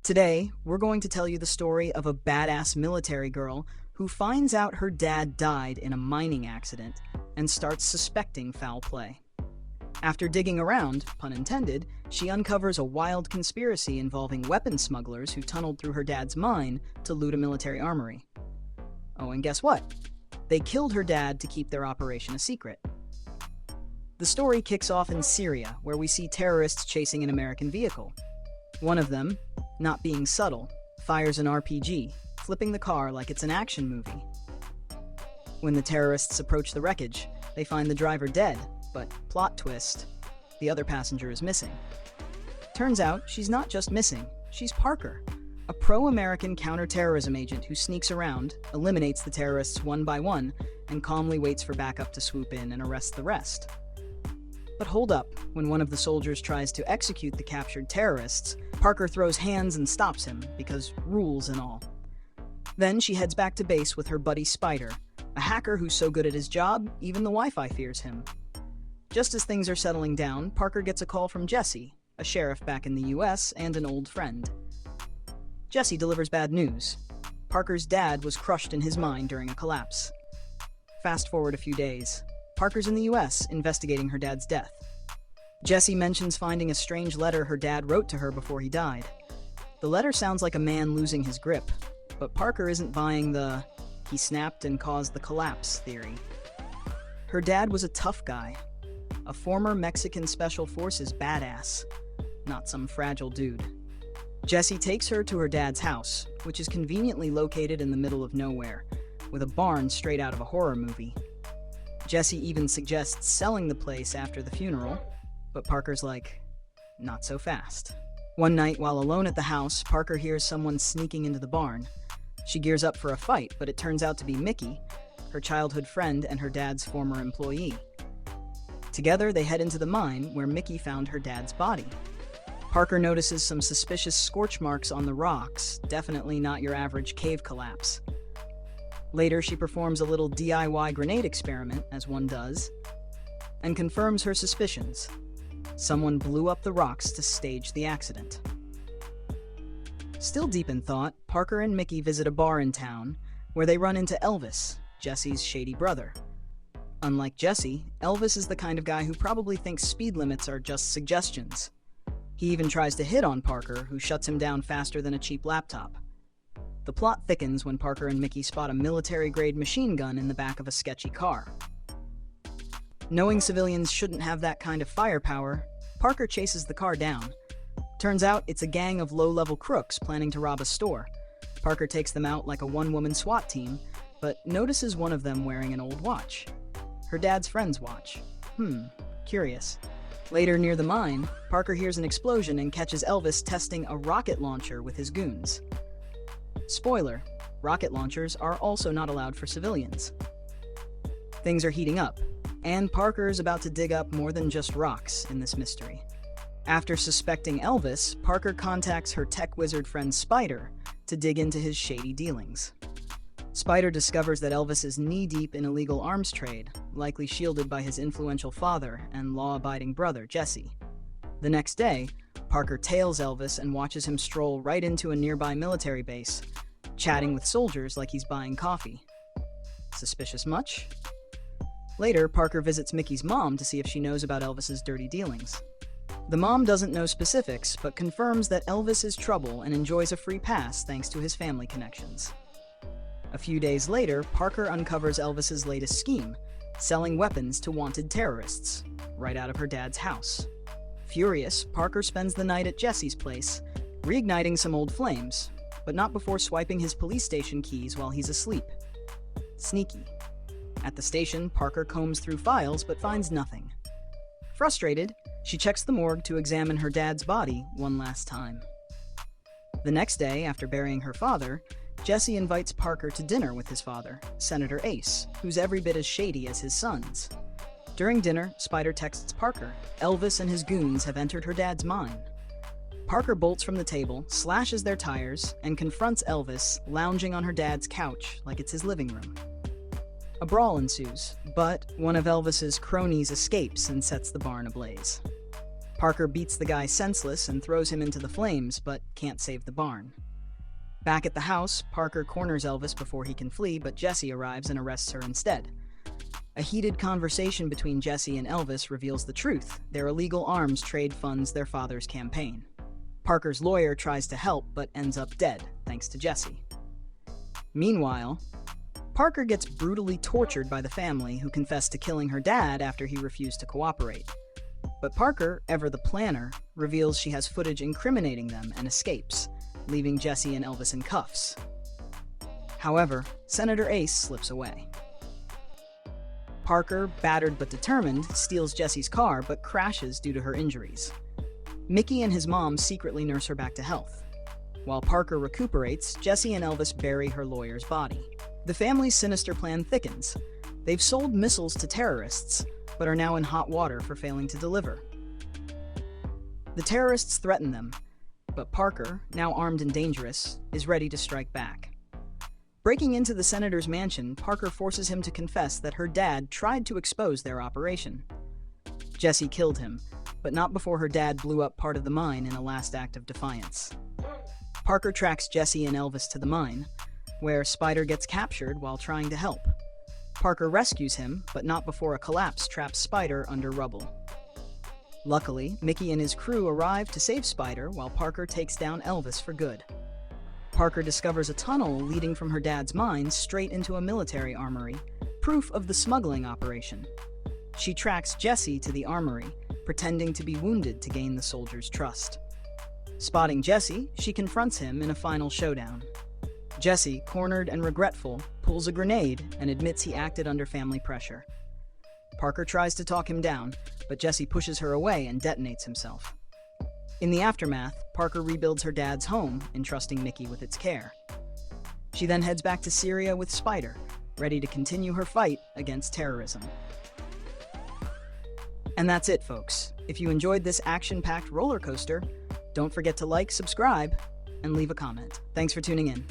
Today, we're going to tell you the story of a badass military girl who finds out her dad died in a mining accident and starts suspecting foul play. After digging around, pun intended, she uncovers a wild conspiracy involving weapon smugglers who tunneled through her dad's mine to loot a military armory. Oh, and guess what? They killed her dad to keep their operation a secret. The story kicks off in Syria, where we see terrorists chasing an American vehicle. One of them, not being subtle, fires an RPG, flipping the car like it's an action movie. When the terrorists approach the wreckage, they find the driver dead, but plot twist, the other passenger is missing. Turns out she's not just missing, she's Parker, a pro-American counter-terrorism agent who sneaks around, eliminates the terrorists one by one, and calmly waits for backup to swoop in and arrest the rest. But hold up, when one of the soldiers tries to execute the captured terrorists, Parker throws hands and stops him, because rules and all. Then she heads back to base with her buddy Spider, a hacker who's so good at his job, even the Wi-Fi fears him. Just as things are settling down, Parker gets a call from Jesse, a sheriff back in the US and an old friend. Jesse delivers bad news. Parker's dad was crushed in his mind during a collapse. Fast forward a few days. Parker's in the US investigating her dad's death. Jesse mentions finding a strange letter her dad wrote to her before he died. The letter sounds like a man losing his grip, but Parker isn't buying the "he snapped and caused the collapse" theory. Her dad was a tough guy, a former Mexican Special Forces badass, not some fragile dude. Jesse takes her to her dad's house, which is conveniently located in the middle of nowhere, with a barn straight out of a horror movie. Jesse even suggests selling the place after the funeral, but Parker's like, not so fast. One night, while alone at the house, Parker hears someone sneaking into the barn. She gears up for a fight, but it turns out to be Mickey, her childhood friend and her dad's former employee. Together, they head into the mine, where Mickey found her dad's body. Parker notices some suspicious scorch marks on the rocks, definitely not your average cave collapse. Later, she performs a little DIY grenade experiment, as one does, and confirms her suspicions. Someone blew up the rocks to stage the accident. Still deep in thought, Parker and Mickey visit a bar in town, where they run into Elvis, Jesse's shady brother. Unlike Jesse, Elvis is the kind of guy who probably thinks speed limits are just suggestions. He even tries to hit on Parker, who shuts him down faster than a cheap laptop. The plot thickens when Parker and Mickey spot a military-grade machine gun in the back of a sketchy car. Knowing civilians shouldn't have that kind of firepower, Parker chases the car down. Turns out it's a gang of low-level crooks planning to rob a store. Parker takes them out like a one-woman SWAT team, but notices one of them wearing an old watch. Her dad's friend's watch. Curious. Later, near the mine, Parker hears an explosion and catches Elvis testing a rocket launcher with his goons. Spoiler, rocket launchers are also not allowed for civilians. Things are heating up, and Parker is about to dig up more than just rocks in this mystery. After suspecting Elvis, Parker contacts her tech wizard friend Spider to dig into his shady dealings. Spider discovers that Elvis is knee-deep in illegal arms trade, likely shielded by his influential father and law-abiding brother, Jesse. The next day, Parker tails Elvis and watches him stroll right into a nearby military base, chatting with soldiers like he's buying coffee. Suspicious much? Later, Parker visits Mickey's mom to see if she knows about Elvis's dirty dealings. The mom doesn't know specifics, but confirms that Elvis is trouble and enjoys a free pass thanks to his family connections. A few days later, Parker uncovers Elvis's latest scheme, selling weapons to wanted terrorists, right out of her dad's house. Furious, Parker spends the night at Jesse's place, reigniting some old flames, but not before swiping his police station keys while he's asleep. Sneaky. At the station, Parker combs through files but finds nothing. Frustrated, she checks the morgue to examine her dad's body one last time. The next day, after burying her father, Jesse invites Parker to dinner with his father, Senator Ace, who's every bit as shady as his sons. During dinner, Spider texts Parker, Elvis and his goons have entered her dad's mine. Parker bolts from the table, slashes their tires, and confronts Elvis, lounging on her dad's couch like it's his living room. A brawl ensues, but one of Elvis's cronies escapes and sets the barn ablaze. Parker beats the guy senseless and throws him into the flames, but can't save the barn. Back at the house, Parker corners Elvis before he can flee, but Jesse arrives and arrests her instead. A heated conversation between Jesse and Elvis reveals the truth. Their illegal arms trade funds their father's campaign. Parker's lawyer tries to help, but ends up dead, thanks to Jesse. Meanwhile, Parker gets brutally tortured by the family, who confess to killing her dad after he refused to cooperate. But Parker, ever the planner, reveals she has footage incriminating them and escapes, leaving Jesse and Elvis in cuffs. However, Senator Ace slips away. Parker, battered but determined, steals Jesse's car but crashes due to her injuries. Mickey and his mom secretly nurse her back to health. While Parker recuperates, Jesse and Elvis bury her lawyer's body. The family's sinister plan thickens. They've sold missiles to terrorists, but are now in hot water for failing to deliver. The terrorists threaten them, but Parker, now armed and dangerous, is ready to strike back. Breaking into the senator's mansion, Parker forces him to confess that her dad tried to expose their operation. Jesse killed him, but not before her dad blew up part of the mine in a last act of defiance. Parker tracks Jesse and Elvis to the mine, where Spider gets captured while trying to help. Parker rescues him, but not before a collapse traps Spider under rubble. Luckily, Mickey and his crew arrive to save Spider while Parker takes down Elvis for good. Parker discovers a tunnel leading from her dad's mine straight into a military armory, proof of the smuggling operation. She tracks Jesse to the armory, pretending to be wounded to gain the soldiers' trust. Spotting Jesse, she confronts him in a final showdown. Jesse, cornered and regretful, pulls a grenade and admits he acted under family pressure. Parker tries to talk him down, but Jesse pushes her away and detonates himself. In the aftermath, Parker rebuilds her dad's home, entrusting Mickey with its care. She then heads back to Syria with Spider, ready to continue her fight against terrorism. And that's it, folks. If you enjoyed this action-packed roller coaster, don't forget to like, subscribe, and leave a comment. Thanks for tuning in.